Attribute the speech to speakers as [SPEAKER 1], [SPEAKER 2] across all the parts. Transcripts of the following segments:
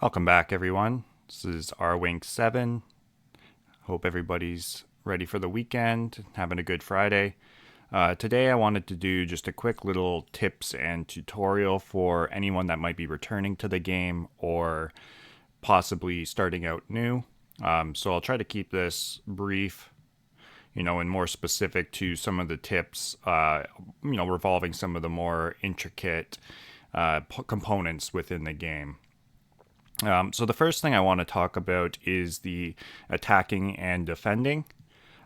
[SPEAKER 1] Welcome back, everyone. This is R-Wing 7. Hope everybody's ready for the weekend, having a good Friday. Today I wanted to do just a quick little tips and tutorial for anyone that might be returning to the game or possibly starting out new. So I'll try to keep this brief, and more specific to some of the tips, revolving some of the more intricate components within the game. So the first thing I want to talk about is the attacking and defending,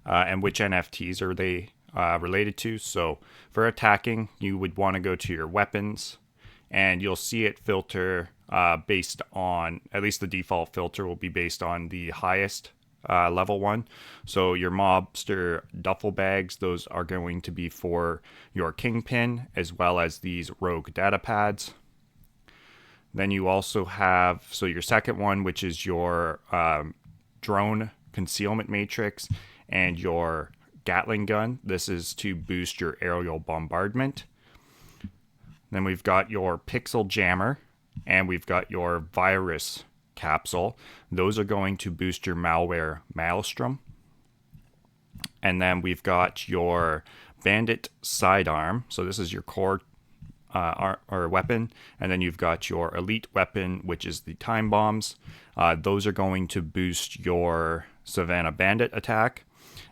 [SPEAKER 1] and which NFTs are they related to. So for attacking, you would want to go to your weapons, and you'll see it filter based on, at least the default filter will be based on the highest level one. So your mobster duffel bags, those are going to be for your kingpin, as well as these rogue data pads. Then you also have, so your second one, which is your drone concealment matrix and your Gatling gun. This is to boost your aerial bombardment. Then we've got your pixel jammer and we've got your virus capsule. Those are going to boost your malware maelstrom. And then we've got your bandit sidearm. So this is your core or weapon, and then you've got your elite weapon, which is the time bombs. Those are going to boost your Savannah Bandit attack.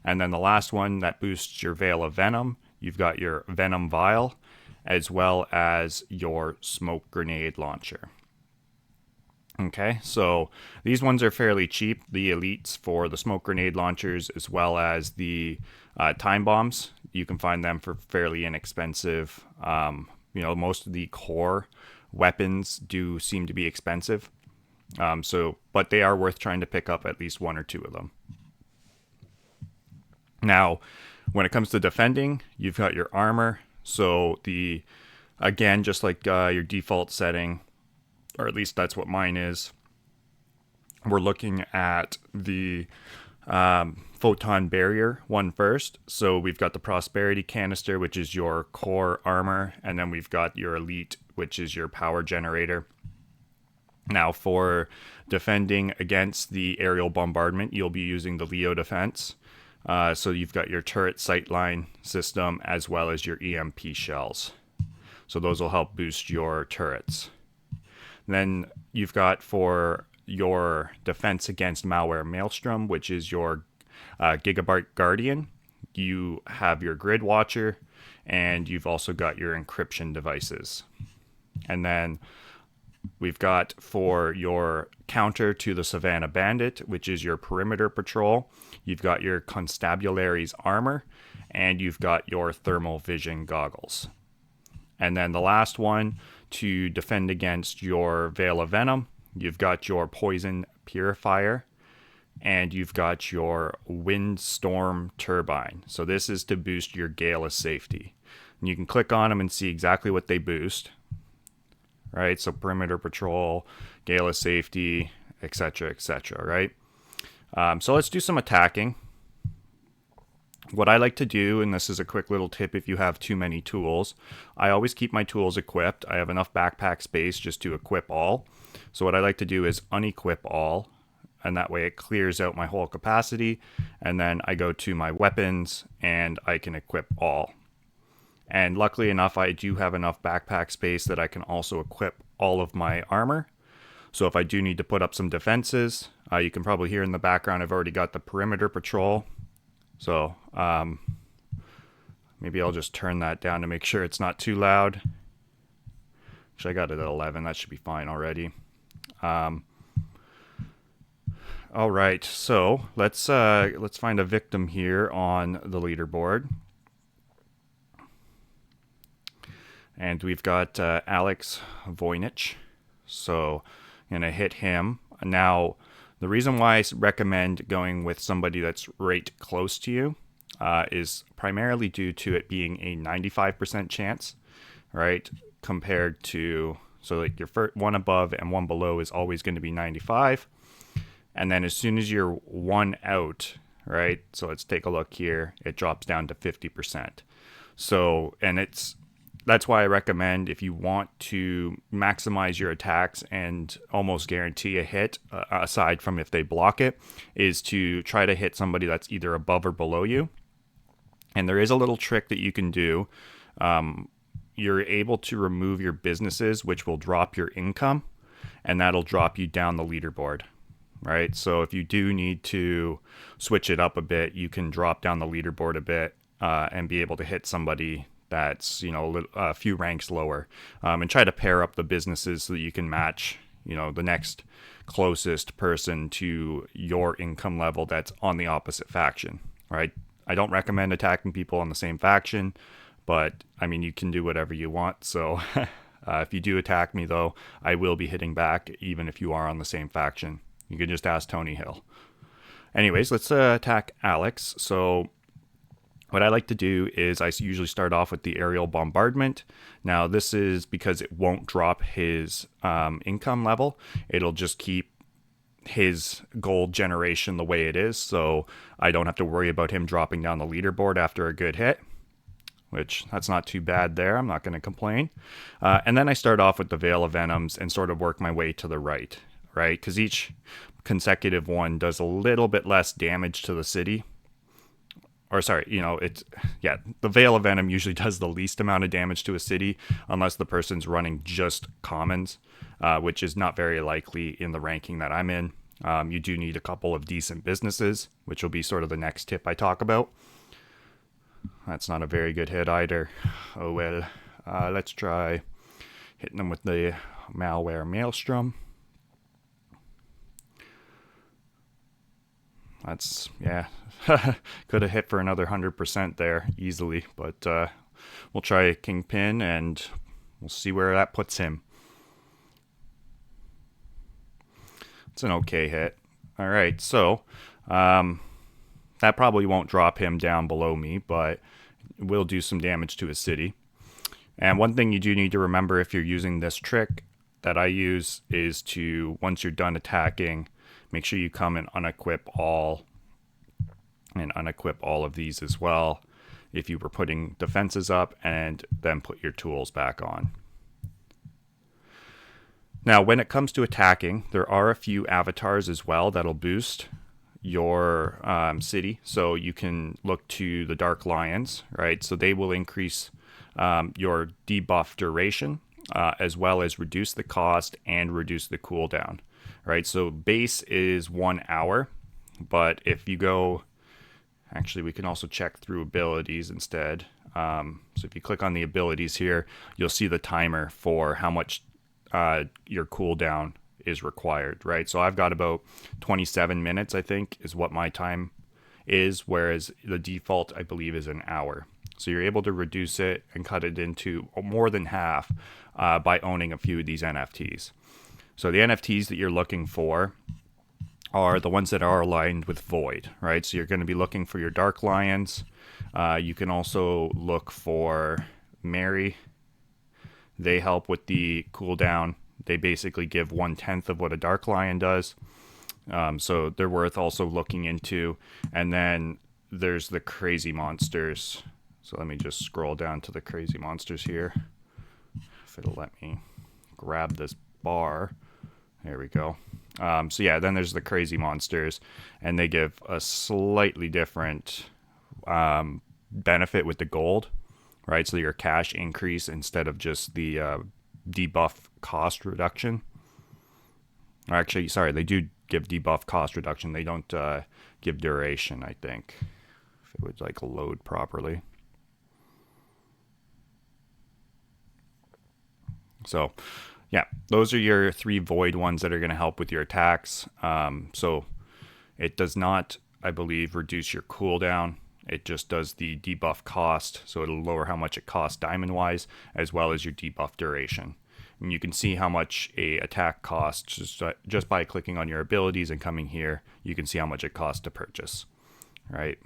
[SPEAKER 1] And then the last one that boosts your Veil of Venom, you've got your Venom Vial, as well as your Smoke Grenade Launcher. Okay, so these ones are fairly cheap. The elites for the Smoke Grenade Launchers, as well as the time bombs, you can find them for fairly inexpensive. Most of the core weapons do seem to be expensive. But they are worth trying to pick up at least one or two of them. Now, when it comes to defending, you've got your armor. So again, just like your default setting, or at least that's what mine is, we're looking at the photon barrier one first. So we've got the prosperity canister, which is your core armor, and then we've got your elite, which is your power generator. Now for defending against the aerial bombardment, you'll be using the Leo defense. So you've got your turret sightline system as well as your EMP shells. So those will help boost your turrets. Then you've got for your defense against malware maelstrom, which is your Gigabyte Guardian. You have your grid watcher, and you've also got your encryption devices. And then we've got for your counter to the Savannah Bandit, which is your perimeter patrol, you've got your constabulary's armor, and you've got your thermal vision goggles. And then the last one, to defend against your Veil of Venom, you've got your poison purifier, and you've got your windstorm turbine. So this is to boost your gale of safety. And you can click on them and see exactly what they boost. Right? So perimeter patrol, gale of safety, etc., right? So let's do some attacking. What I like to do, and this is a quick little tip if you have too many tools, I always keep my tools equipped. I have enough backpack space just to equip all. So what I like to do is unequip all, and that way it clears out my whole capacity, and then I go to my weapons and I can equip all. And luckily enough, I do have enough backpack space that I can also equip all of my armor. So if I do need to put up some defenses, you can probably hear in the background I've already got the perimeter patrol. So maybe I'll just turn that down to make sure it's not too loud. Actually, I got it at 11. That should be fine already. All right, so let's find a victim here on the leaderboard. And we've got Alex Voynich. So I'm going to hit him. Now, the reason why I recommend going with somebody that's right close to you is primarily due to it being a 95% chance, right? Compared to, so like your first one above and one below is always going to be 95. And then as soon as you're one out, right? So let's take a look here. It drops down to 50%. So, and it's that's why I recommend, if you want to maximize your attacks and almost guarantee a hit, aside from if they block it, is to try to hit somebody that's either above or below you. And there is a little trick that you can do. You're able to remove your businesses, which will drop your income, and that'll drop you down the leaderboard, right? So if you do need to switch it up a bit, you can drop down the leaderboard a bit and be able to hit somebody that's, a few ranks lower, and try to pair up the businesses so that you can match, the next closest person to your income level that's on the opposite faction, right? I don't recommend attacking people on the same faction, but I mean, you can do whatever you want. So if you do attack me, though, I will be hitting back, even if you are on the same faction. You can just ask Tony Hill. Anyways, let's attack Alex. So what I like to do is I usually start off with the aerial bombardment. Now, this is because it won't drop his income level. It'll just keep his gold generation the way it is, so I don't have to worry about him dropping down the leaderboard after a good hit, which that's not too bad there. I'm not going to complain. And then I start off with the Veil of Venoms and sort of work my way to the right? Because each consecutive one does a little bit less damage to the city. Or sorry, the Veil of Venom usually does the least amount of damage to a city unless the person's running just commons, which is not very likely in the ranking that I'm in. You do need a couple of decent businesses, which will be sort of the next tip I talk about. That's not a very good hit either. Oh well. Let's try hitting them with the Malware Maelstrom. That's, could have hit for another 100% there easily, but we'll try Kingpin and we'll see where that puts him. It's an okay hit. All right, so that probably won't drop him down below me, but it will do some damage to his city. And one thing you do need to remember if you're using this trick that I use is to, once you're done attacking, make sure you come and unequip all of these as well if you were putting defenses up, and then put your tools back on. Now, when it comes to attacking, there are a few avatars as well that'll boost your city. So you can look to the Dark Lions, right? So they will increase your debuff duration, as well as reduce the cost and reduce the cooldown. Right, so base is 1 hour, but if you go, actually we can also check through abilities instead. So if you click on the abilities here, you'll see the timer for how much your cooldown is required, right? So I've got about 27 minutes, I think, is what my time is, whereas the default, I believe, is an hour. So you're able to reduce it and cut it into more than half by owning a few of these NFTs. So the NFTs that you're looking for are the ones that are aligned with Void, right? So you're going to be looking for your Dark Lions. You can also look for Mary. They help with the cooldown. They basically give 1/10 of what a Dark Lion does. So they're worth also looking into. And then there's the Crazy Monsters. So let me just scroll down to the Crazy Monsters here. If it'll let me grab this bar. There we go. Then there's the Crazy Monsters, and they give a slightly different benefit with the gold, right? So your cash increase instead of just the debuff cost reduction. Actually, sorry, they do give debuff cost reduction. They don't give duration, I think, if it would load properly. So yeah, those are your 3 void ones that are going to help with your attacks. So it does not, I believe, reduce your cooldown. It just does the debuff cost, so it'll lower how much it costs diamond-wise, as well as your debuff duration. And you can see how much a attack costs just by clicking on your abilities and coming here. You can see how much it costs to purchase, right?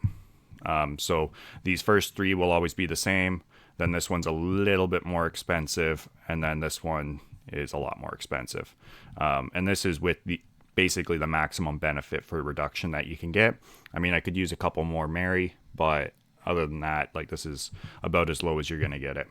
[SPEAKER 1] So these first 3 will always be the same. Then this one's a little bit more expensive, and then this one is a lot more expensive. And this is with basically the maximum benefit for reduction that you can get. I mean, I could use a couple more Mary, but other than that, this is about as low as you're going to get it.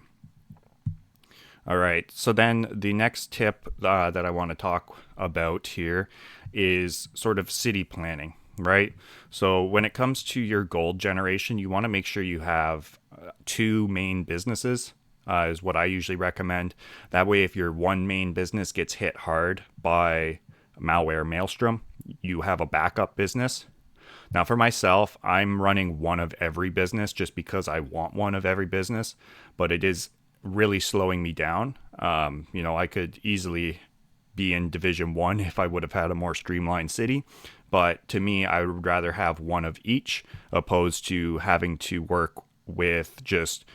[SPEAKER 1] All right. So then the next tip that I want to talk about here is sort of city planning, right? So when it comes to your gold generation, you want to make sure you have two main businesses. Is what I usually recommend. That way, if your one main business gets hit hard by malware maelstrom, you have a backup business. Now, for myself, I'm running one of every business just because I want one of every business, but it is really slowing me down. I could easily be in Division 1 if I would have had a more streamlined city. But to me, I would rather have one of each opposed to having to work with just,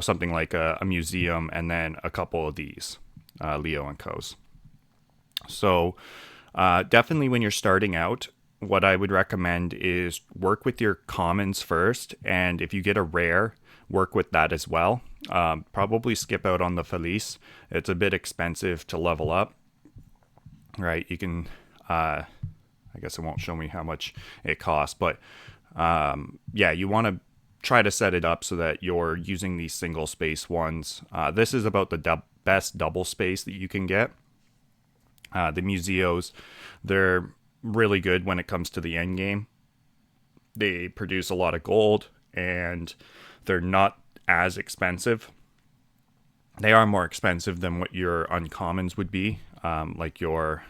[SPEAKER 1] something like a museum and then a couple of these, Leo and Co's. So definitely when you're starting out, what I would recommend is work with your commons first. And if you get a rare, work with that as well. Probably skip out on the Felice. It's a bit expensive to level up, right? You can, I guess it won't show me how much it costs, but you want to try to set it up so that you're using these single space ones. This is about the best double space that you can get. The museos, they're really good when it comes to the end game. They produce a lot of gold and they're not as expensive. They are more expensive than what your uncommons would be, like your,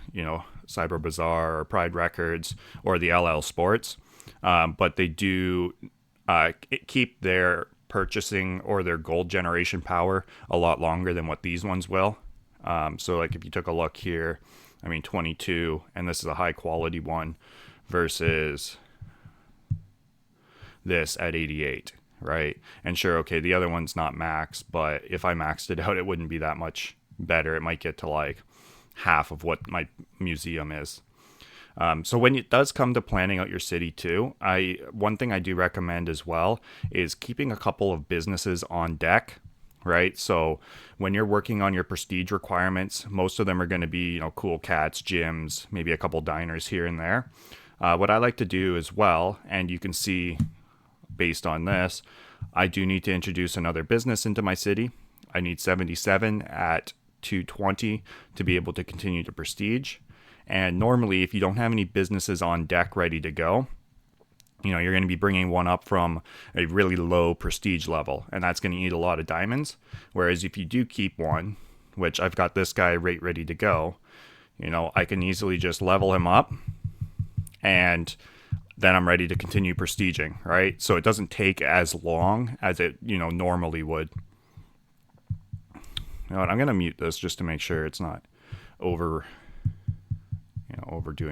[SPEAKER 1] Cyber Bazaar or Pride Records or the LL Sports. But they do keep their purchasing or their gold generation power a lot longer than what these ones will. So like if you took a look here, 22, and this is a high quality one versus this at 88, right? And sure, okay, the other one's not max, but if I maxed it out, it wouldn't be that much better. It might get to like half of what my museum is. So when it does come to planning out your city too, one thing I do recommend as well is keeping a couple of businesses on deck, right? So when you're working on your prestige requirements, most of them are going to be, cool cats, gyms, maybe a couple diners here and there. What I like to do as well, and you can see based on this, I do need to introduce another business into my city. I need 77 at 220 to be able to continue to prestige. And normally, if you don't have any businesses on deck ready to go, you're going to be bringing one up from a really low prestige level, and that's going to eat a lot of diamonds. Whereas if you do keep one, which I've got this guy right ready to go, I can easily just level him up, and then I'm ready to continue prestiging, right? So it doesn't take as long as it, normally would. I'm going to mute this just to make sure it's not overdoing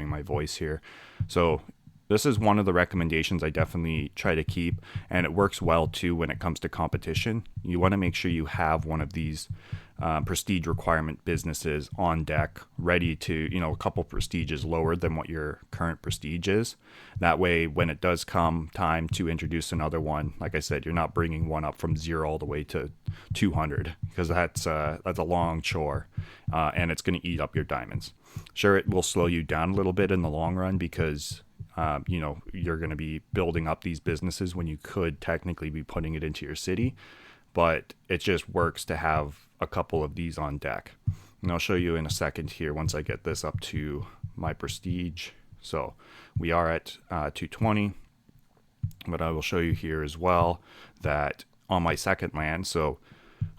[SPEAKER 1] my voice here. So this is one of the recommendations I definitely try to keep, and it works well too when it comes to competition. You want to make sure you have one of these prestige requirement businesses on deck, ready to, a couple prestiges lower than what your current prestige is. That way, when it does come time to introduce another one, like I said, you're not bringing one up from 0 all the way to 200, because that's a long chore, and it's going to eat up your diamonds. Sure, it will slow you down a little bit in the long run because you're going to be building up these businesses when you could technically be putting it into your city, but it just works to have a couple of these on deck. And I'll show you in a second here once I get this up to my prestige. So we are at 220, but I will show you here as well that on my second land,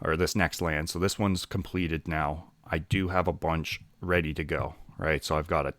[SPEAKER 1] or this next land, so this one's completed now, I do have a bunch ready to go, right? So I've got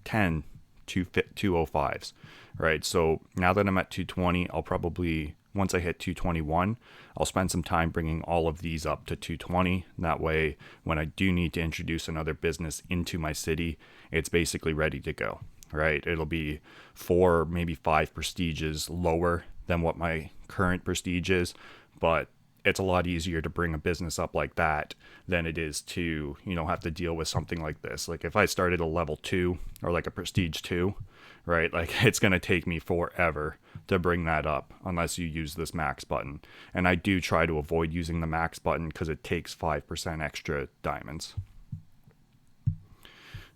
[SPEAKER 1] 10 205s, right? So now that I'm at 220, I'll probably, once I hit 221, I'll spend some time bringing all of these up to 220. That way, when I do need to introduce another business into my city, it's basically ready to go, right? It'll be 4, maybe 5 prestiges lower than what my current prestige is, but it's a lot easier to bring a business up like that than it is to, have to deal with something like this. Like if I started a level 2 or like a prestige 2, right? Like it's going to take me forever to bring that up unless you use this max button. And I do try to avoid using the max button because it takes 5% extra diamonds.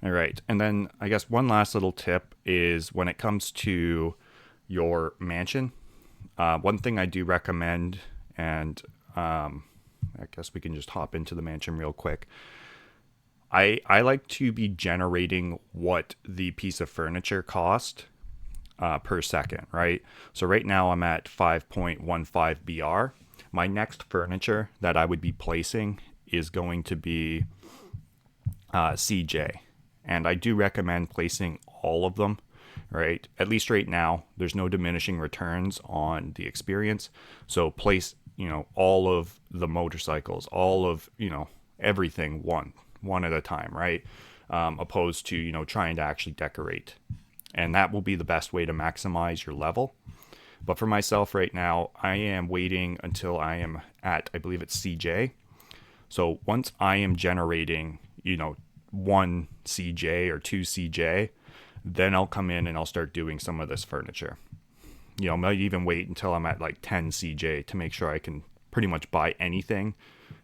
[SPEAKER 1] All right. And then I guess one last little tip is when it comes to your mansion, one thing I do recommend, and I guess we can just hop into the mansion real quick. I like to be generating what the piece of furniture cost per second, right? So right now I'm at 5.15 BR. My next furniture that I would be placing is going to be CJ. And I do recommend placing all of them, right? At least right now, there's no diminishing returns on the experience. So place, all of the motorcycles, all of, everything one at a time, right? Opposed to, trying to actually decorate. And that will be the best way to maximize your level. But for myself right now, I am waiting until I am at, I believe it's CJ. So once I am generating, one CJ or two CJ, then I'll come in and I'll start doing some of this furniture. I might even wait until I'm at like 10 CJ to make sure I can pretty much buy anything,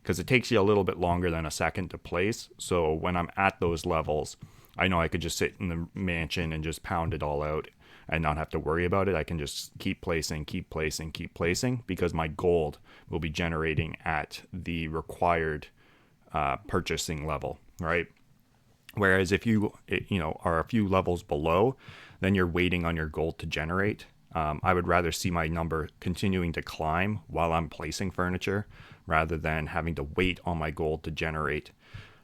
[SPEAKER 1] because it takes you a little bit longer than a second to place. So when I'm at those levels, I know I could just sit in the mansion and just pound it all out and not have to worry about it. I can just keep placing, because my gold will be generating at the required purchasing level, right? Whereas if you are a few levels below, then you're waiting on your gold to generate. I would rather see my number continuing to climb while I'm placing furniture rather than having to wait on my gold to generate,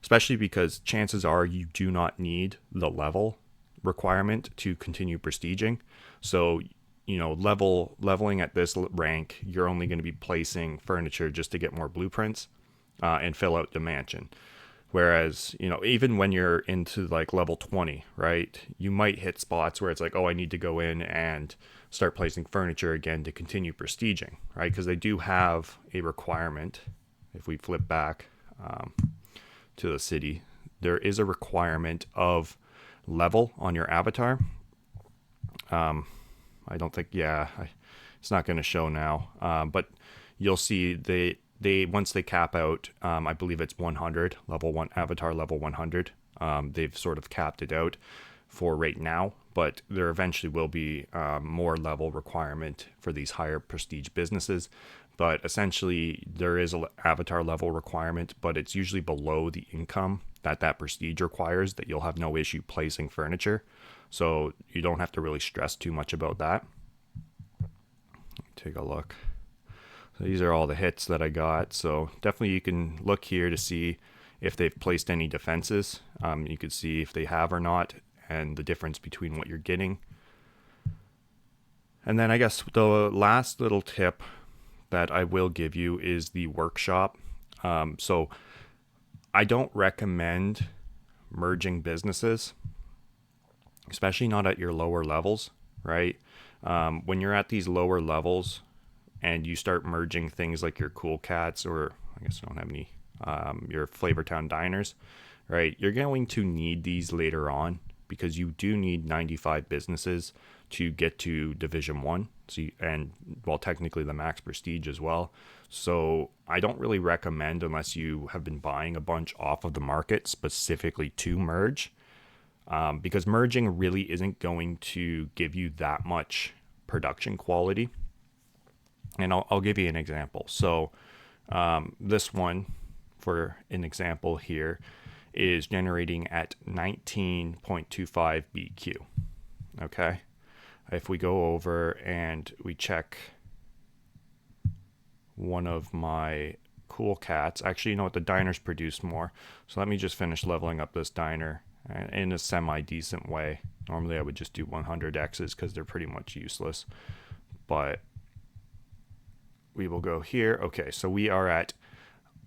[SPEAKER 1] especially because chances are you do not need the level requirement to continue prestiging. So, leveling at this rank, you're only going to be placing furniture just to get more blueprints and fill out the mansion. Whereas, even when you're into like level 20, right, you might hit spots where it's like, oh, I need to go in and start placing furniture again to continue prestiging, right? Because they do have a requirement. If we flip back to the city, there is a requirement of level on your avatar. I don't think, it's not going to show now, but you'll see they once they cap out, I believe it's 100, level 1 avatar level 100. They've sort of capped it out for right now, but there eventually will be more level requirement for these higher prestige businesses. But essentially there is an avatar level requirement, but it's usually below the income that prestige requires, that you'll have no issue placing furniture. So you don't have to really stress too much about that. Take a look. So these are all the hits that I got. So definitely you can look here to see if they've placed any defenses. You can see if they have or not, and the difference between what you're getting. And then I guess the last little tip that I will give you is the workshop. So I don't recommend merging businesses, especially not at your lower levels, right? When you're at these lower levels and you start merging things like your Cool Cats, or I guess you don't have any, your Flavortown Diners, right? You're going to need these later on, because you do need 95 businesses to get to Division 1. So technically the max prestige as well. So I don't really recommend, unless you have been buying a bunch off of the market specifically to merge, because merging really isn't going to give you that much production quality. And I'll give you an example. So this one, for an example here, is generating at 19.25 BQ. Okay. If we go over and we check one of my Cool Cats, actually, you know what, the diners produce more. So let me just finish leveling up this diner in a semi-decent way. Normally I would just do 100 X's because they're pretty much useless. But we will go here. Okay, so we are at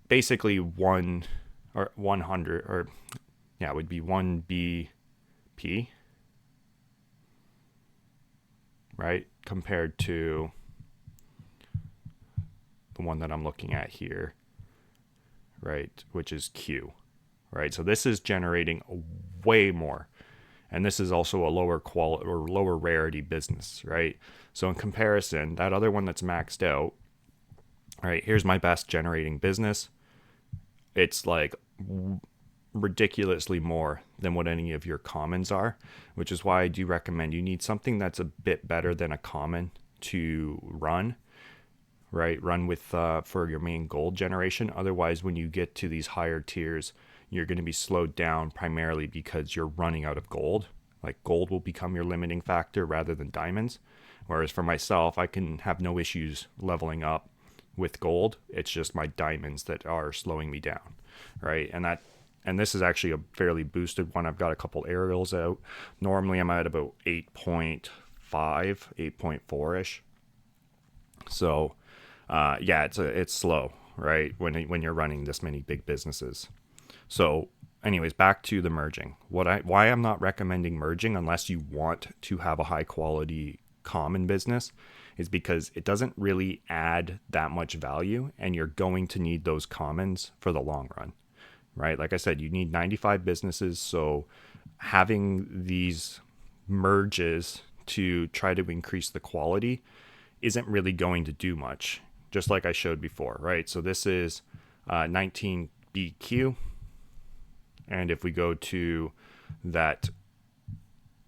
[SPEAKER 1] basically 1 or 100, or it would be 1 BP, right? Compared to the one that I'm looking at here, right? Which is Q, right? So this is generating way more. And this is also a lower quality or lower rarity business, right? So in comparison, that other one that's maxed out, all right, here's my best generating business. It's like ridiculously more than what any of your commons are, which is why I do recommend you need something that's a bit better than a common to run. right? Run with for your main gold generation. Otherwise, when you get to these higher tiers, you're going to be slowed down primarily because you're running out of gold. Like gold will become your limiting factor rather than diamonds. Whereas for myself, I can have no issues leveling up with gold. It's just my diamonds that are slowing me down, right? And this is actually a fairly boosted one. I've got a couple aerials out. Normally I'm at about 8.5, 8.4 ish. So yeah, it's slow, right? When you're running this many big businesses. So anyways, back to the merging. Why I'm not recommending merging unless you want to have a high quality common business is because it doesn't really add that much value, and you're going to need those commons for the long run, right? Like I said, you need 95 businesses, so having these merges to try to increase the quality isn't really going to do much, just like I showed before, right? So this is 19 BQ, and if we go to that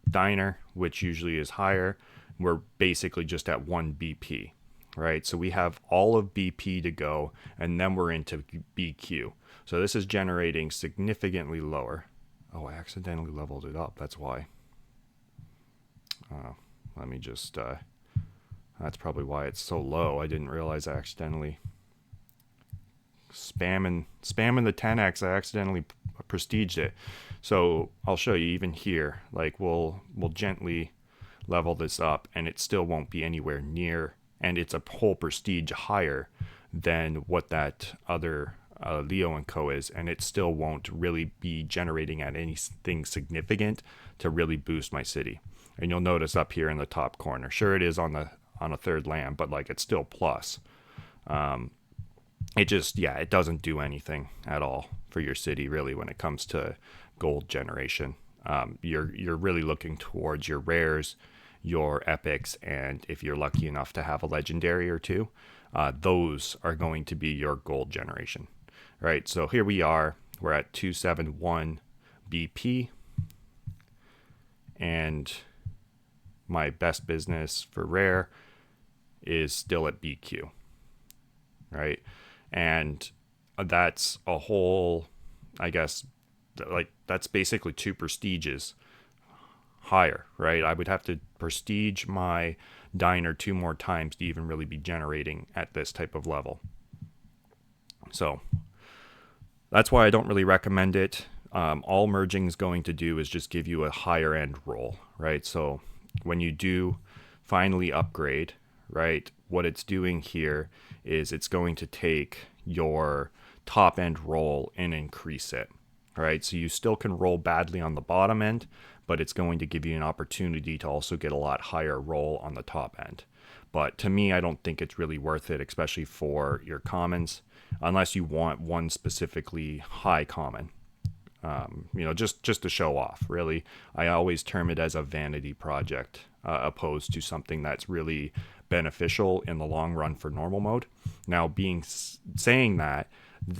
[SPEAKER 1] diner, which usually is higher, we're basically just at 1 BP, right? So we have all of BP to go, and then we're into BQ. So this is generating significantly lower. Oh, I accidentally leveled it up. That's why. Let me just, that's probably why it's so low. I didn't realize I accidentally spamming the 10x. I accidentally prestiged it. So I'll show you even here, like we'll gently level this up and it still won't be anywhere near, and it's a whole prestige higher than what that other Leo and Co is, and it still won't really be generating at anything significant to really boost my city. And you'll notice up here in the top corner, sure it is on a third land, but like it's still plus. It just, yeah, it doesn't do anything at all for your city really when it comes to gold generation. You're really looking towards your rares, your epics, and if you're lucky enough to have a legendary or two, those are going to be your gold generation, right? So here we are, we're at 271 BP, and my best business for rare is still at BQ, right? And that's a whole, I guess, like that's basically 2 prestiges higher, right? I would have to prestige my diner 2 more times to even really be generating at this type of level. So that's why I don't really recommend it. All merging is going to do is just give you a higher end roll, right? So when you do finally upgrade, right, what it's doing here is it's going to take your top end roll and increase it, right? So you still can roll badly on the bottom end, but it's going to give you an opportunity to also get a lot higher roll on the top end. But to me, I don't think it's really worth it, especially for your commons, unless you want one specifically high common. Just to show off, really. I always term it as a vanity project, opposed to something that's really beneficial in the long run for normal mode. Now, saying that,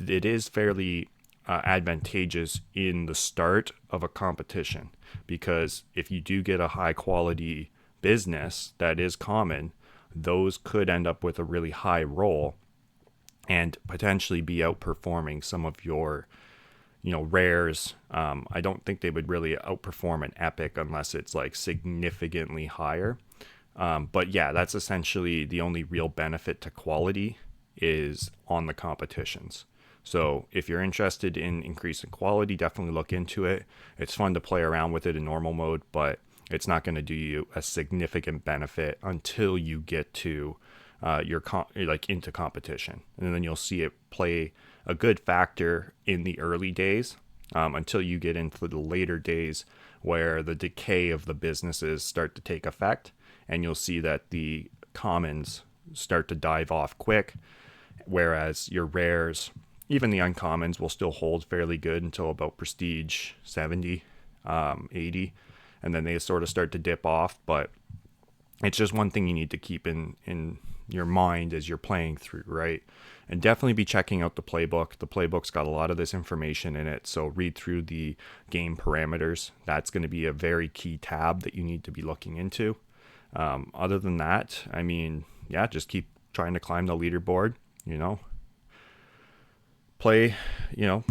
[SPEAKER 1] it is fairly advantageous in the start of a competition, because if you do get a high quality business that is common, those could end up with a really high roll and potentially be outperforming some of your rares. I don't think they would really outperform an epic unless it's like significantly higher. But yeah, that's essentially the only real benefit to quality is on the competitions. So if you're interested in increasing quality, definitely look into it. It's fun to play around with it in normal mode, but it's not going to do you a significant benefit until you get to into competition, and then you'll see it play a good factor in the early days, until you get into the later days where the decay of the businesses start to take effect, and you'll see that the commons start to dive off quick, whereas your rares, even the uncommons, will still hold fairly good until about prestige 70, 80, and then they sort of start to dip off. But it's just one thing you need to keep in your mind as you're playing through, right? And definitely be checking out the playbook. The playbook's got a lot of this information in it, so read through the game parameters. That's going to be a very key tab that you need to be looking into. Other than that, I mean, yeah, just keep trying to climb the leaderboard, play, you know,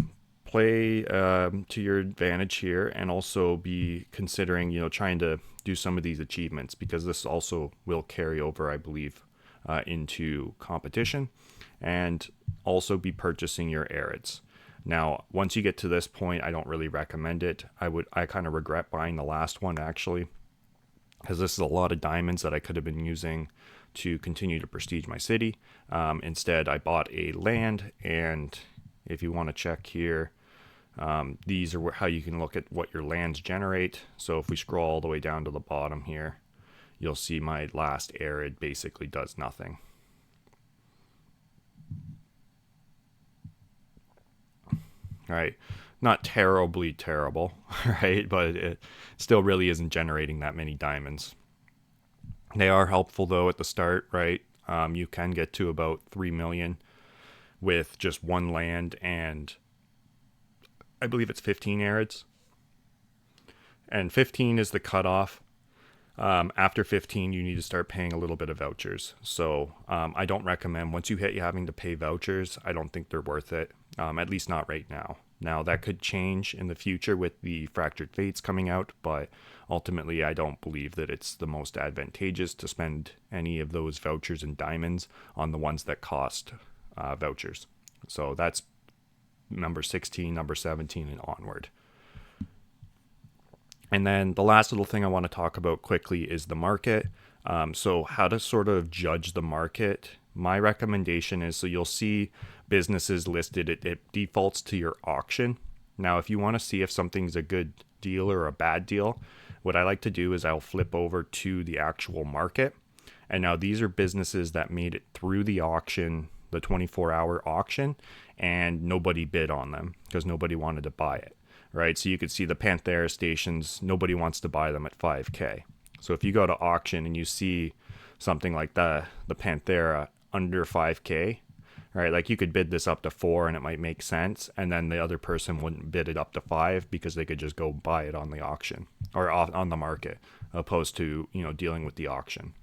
[SPEAKER 1] play to your advantage here, and also be considering, trying to do some of these achievements, because this also will carry over, I believe, into competition, and also be purchasing your arids. Now, once you get to this point, I don't really recommend it. I kind of regret buying the last one, actually, because this is a lot of diamonds that I could have been using to continue to prestige my city. Instead, I bought a land, and if you want to check here, these are how you can look at what your lands generate. So if we scroll all the way down to the bottom here, you'll see my last arid basically does nothing. Right, not terribly terrible, right? But it still really isn't generating that many diamonds. They are helpful though at the start, right? You can get to about 3 million with just one land, and I believe it's 15 arids. And 15 is the cutoff. After 15, you need to start paying a little bit of vouchers. So I don't recommend, once you hit having to pay vouchers, I don't think they're worth it, at least not right now. Now, that could change in the future with the Fractured Fates coming out, but ultimately, I don't believe that it's the most advantageous to spend any of those vouchers and diamonds on the ones that cost vouchers. So that's number 16, number 17, and onward. And then the last little thing I want to talk about quickly is the market. So how to sort of judge the market. My recommendation is, so you'll see businesses listed, it defaults to your auction. Now, if you want to see if something's a good deal or a bad deal, what I like to do is I'll flip over to the actual market. And now these are businesses that made it through the auction, the 24-hour auction, and nobody bid on them because nobody wanted to buy it. Right, so you could see the Panthera stations, nobody wants to buy them at 5K. So if you go to auction and you see something like the Panthera under 5K, right, like you could bid this up to 4 and it might make sense, and then the other person wouldn't bid it up to 5 because they could just go buy it on the auction or on the market, opposed to, dealing with the auction.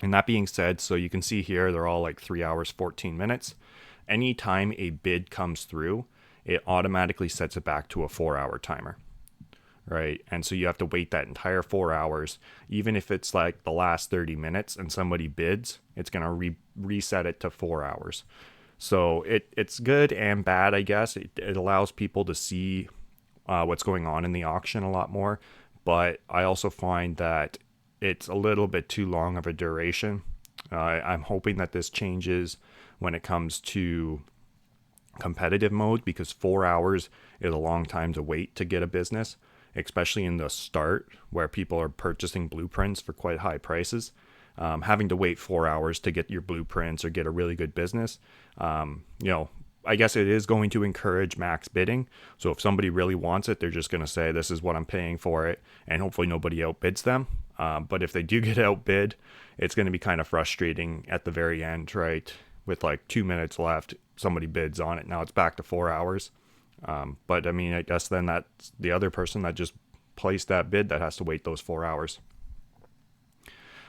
[SPEAKER 1] And that being said, so you can see here, they're all like 3 hours, 14 minutes. Anytime a bid comes through, it automatically sets it back to a 4-hour timer, right? And so you have to wait that entire 4 hours. Even if it's like the last 30 minutes and somebody bids, it's going to reset it to 4 hours. So it's good and bad, I guess. It allows people to see what's going on in the auction a lot more. But I also find that it's a little bit too long of a duration. I'm hoping that this changes when it comes to competitive mode, because 4 hours is a long time to wait to get a business, especially in the start where people are purchasing blueprints for quite high prices. Having to wait 4 hours to get your blueprints or get a really good business, I guess it is going to encourage max bidding. So if somebody really wants it, they're just going to say, this is what I'm paying for it, and hopefully nobody outbids them. But if they do get outbid, it's going to be kind of frustrating at the very end, right? With like 2 minutes left, somebody bids on it. Now it's back to 4 hours. But I mean, I guess then that's the other person that just placed that bid that has to wait those 4 hours.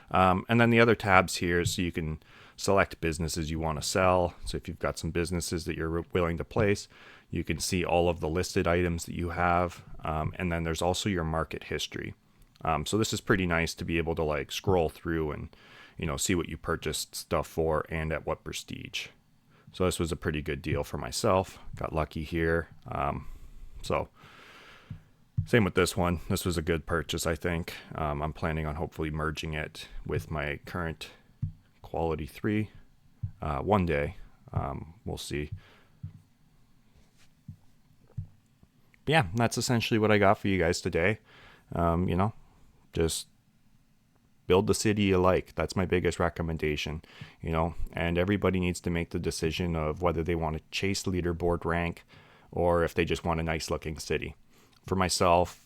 [SPEAKER 1] And then the other tabs here, so you can select businesses you want to sell. So if you've got some businesses that you're willing to place, you can see all of the listed items that you have. And then there's also your market history. So this is pretty nice to be able to like scroll through and see what you purchased stuff for and at what prestige. So this was a pretty good deal for myself. Got lucky here. So same with this one. This was a good purchase, I think. I'm planning on hopefully merging it with my current quality 3 one day. We'll see. But yeah, that's essentially what I got for you guys today. Just build the city you like. That's my biggest recommendation, and everybody needs to make the decision of whether they want to chase leaderboard rank or if they just want a nice looking city. For myself,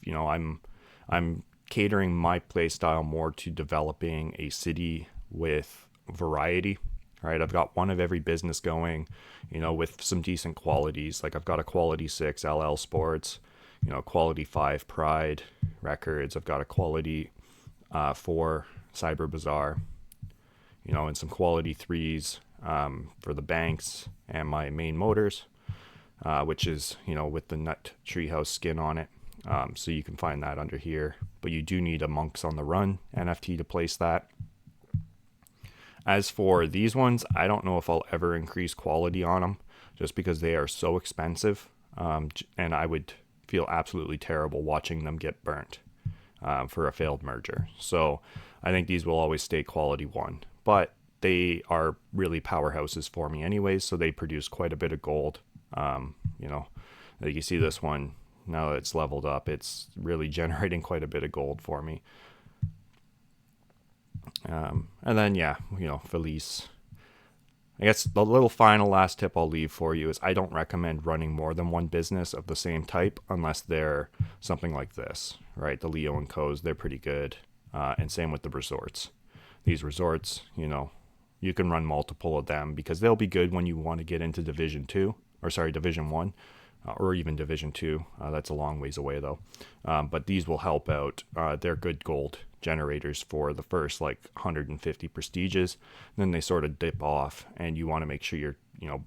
[SPEAKER 1] I'm catering my play style more to developing a city with variety, right? I've got one of every business going, with some decent qualities. Like I've got a quality 6 LL Sports, quality 5 Pride Records. I've got a quality 4 Cyber Bazaar, and some quality threes for the banks and my main motors, which is, with the nut treehouse skin on it. So you can find that under here, but you do need a Monks on the Run NFT to place that. As for these ones, I don't know if I'll ever increase quality on them just because they are so expensive. And I would feel absolutely terrible watching them get burnt for a failed merger. So I think these will always stay quality 1, but they are really powerhouses for me anyways. So they produce quite a bit of gold. Like you see this one, now that it's leveled up, it's really generating quite a bit of gold for me. And then, Felice. I guess the little final last tip I'll leave for you is I don't recommend running more than one business of the same type unless they're something like this, right? The Leo and Co's, they're pretty good. And same with the resorts. These resorts, you can run multiple of them because they'll be good when you want to get into Division 1, or even Division 2. That's a long ways away though. But these will help out. They're good gold generators for the first 150 prestiges. Then they sort of dip off, and you want to make sure you're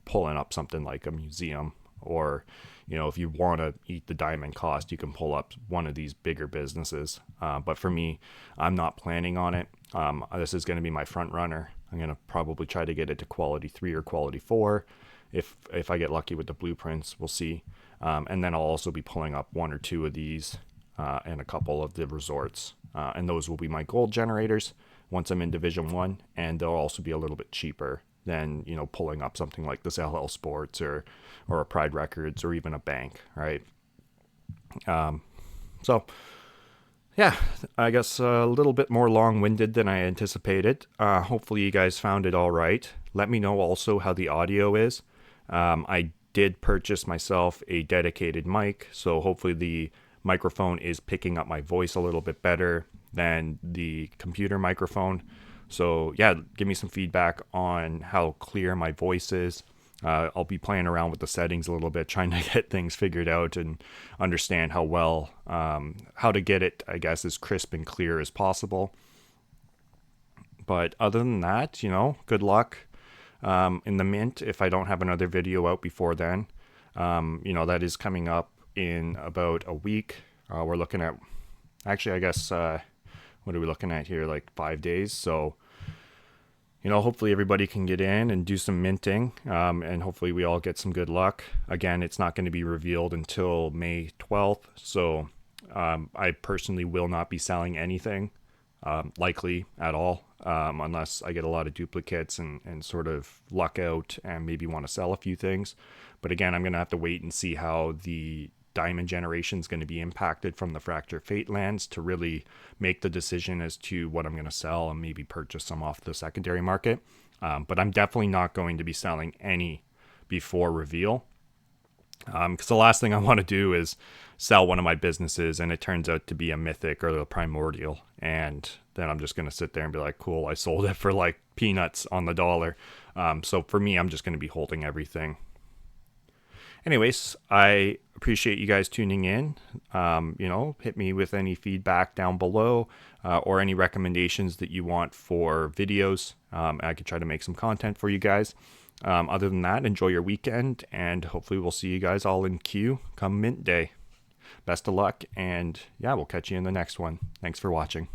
[SPEAKER 1] pulling up something like a museum, or if you want to eat the diamond cost, you can pull up one of these bigger businesses. But for me, I'm not planning on it. This is going to be my front runner. I'm going to probably try to get it to quality 3 or quality 4. If I get lucky with the blueprints, we'll see. And then I'll also be pulling up 1 or 2 of these and a couple of the resorts. And those will be my gold generators once I'm in Division 1. And they'll also be a little bit cheaper than, pulling up something like this LL Sports or a Pride Records or even a bank, right? So, yeah, I guess a little bit more long-winded than I anticipated. Hopefully you guys found it all right. Let me know also how the audio is. I did purchase myself a dedicated mic, so hopefully the microphone is picking up my voice a little bit better than the computer microphone. So yeah, give me some feedback on how clear my voice is. I'll be playing around with the settings a little bit, trying to get things figured out and understand how to get it, I guess, as crisp and clear as possible. But other than that, good luck in the mint if I don't have another video out before then. That is coming up in about a week. We're looking at, actually, I guess, what are we looking at here? 5 days. So, hopefully everybody can get in and do some minting, and hopefully we all get some good luck. Again, it's not going to be revealed until May 12th. So I personally will not be selling anything, likely at all, unless I get a lot of duplicates and sort of luck out and maybe want to sell a few things. But again, I'm going to have to wait and see how the diamond generation is going to be impacted from the Fracture Fate lands to really make the decision as to what I'm going to sell and maybe purchase some off the secondary market. But I'm definitely not going to be selling any before reveal, because the last thing I want to do is sell one of my businesses and it turns out to be a mythic or the primordial, and then I'm just going to sit there and be like, cool, I sold it for peanuts on the dollar. So for me, I'm just going to be holding everything. Anyways, I appreciate you guys tuning in. Hit me with any feedback down below, or any recommendations that you want for videos. I could try to make some content for you guys. Other than that, enjoy your weekend, and hopefully we'll see you guys all in queue come mint day. Best of luck, and yeah, we'll catch you in the next one. Thanks for watching.